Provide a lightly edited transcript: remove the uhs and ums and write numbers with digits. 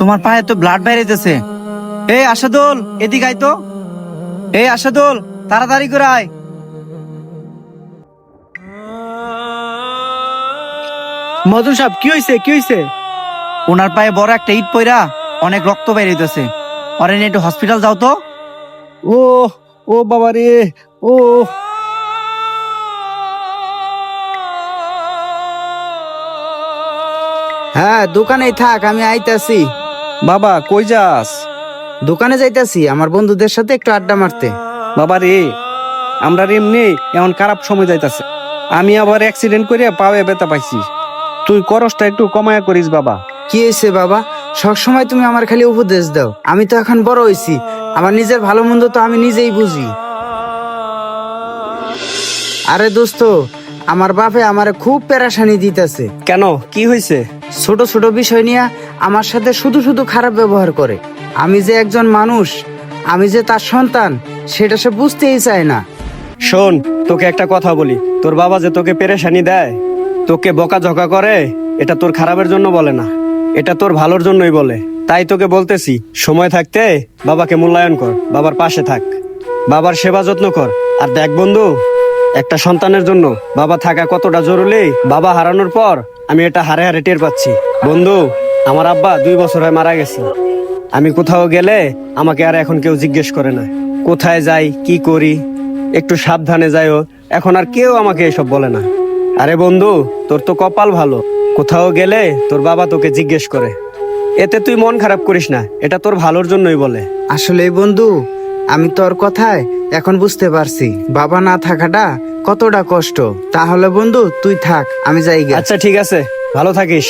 তোমার পায়ে তো ব্লাড বাইরেতেছে। এই আশাদুল, এদিকে আয় তো। এই আশাদুল, তাড়াতাড়ি করে আয়। মদন সাহেব, কি হয়েছে কি হয়েছে? ওনার পায়ে বড় একটা ইট পইরা অনেক রক্ত বাইরেতেছে। ওরে নিয়ে একটু হসপিটাল যাও তো। ও ও বাবা রে, ও হ্যাঁ, দোকানেই থাক, আমি আইতাছি। বাবা কই যাস? দোকানে যাইতাছি আমার বন্ধুদের সাথে একটু আড্ডা মারতে। বাবা রে, আমরা এমনি এমন খারাপ সময় যাইতাছে। আমি আবার অ্যাক্সিডেন্ট করে পায়ে ব্যথা পাইছি। তুই খরচটা একটু কমায়া করিস বাবা। কি হয়েছে বাবা? সবসময় তুমি আমার খালি উপদেশ দাও। আমি তো এখন বড় হইছি, আমার নিজের ভালো মন্দ তো আমি নিজেই বুঝি। আরে দোস্ত, আমার বাপে আমারে খুব পেরেশানি দিতেছে। কেন, কি হয়েছে? ছোট ছোট বিষয় নিয়ে আমার সাথে শুধু শুধু খারাপ ব্যবহার করে। আমি যে একজন মানুষ, আমি যে তার সন্তান, সেটা সে বুঝতেই চায় না। শোন, তোকে একটা কথা বলি। তোর বাবা যে তোকে পেরেশানি দেয়, তোকে বকাঝকা করে, এটা তোর খারাপের জন্য বলে না, এটা তোর ভালোর জন্যই বলে। তাই তোকে বলতেছি, সময় থাকতে বাবাকে মূল্যায়ন কর, বাবার পাশে থাক, বাবার সেবা যত্ন কর। আর দেখ বন্ধু, একটা সন্তানের জন্য বাবা থাকা কতটা জরুরি, বাবা হারানোর পর আমি এটা হারে হারে টের পাচ্ছি। বন্ধু, আমার আব্বা 2 বছর হয় মারা গেছে। আমি কোথাও গেলে আমাকে আর এখন কেউ জিজ্ঞেস করে না কোথায় যাই, কি করি, একটু সাবধানে যাইও। এখন আর কেউ আমাকে এসব বলে না। আরে বন্ধু, তোর তো কপাল ভালো, কোথাও গেলে তোর বাবা তোকে জিজ্ঞেস করে। এতে তুই মন খারাপ করিস না, এটা তোর ভালোর জন্যই বলে। আসলে বন্ধু, আমি তোর কথায় এখন বুঝতে পারছি বাবা না থাকাটা কতটা কষ্ট। তাহলে বন্ধু তুই থাক, আমি যাই গে। আচ্ছা ঠিক আছে, ভালো থাকিস।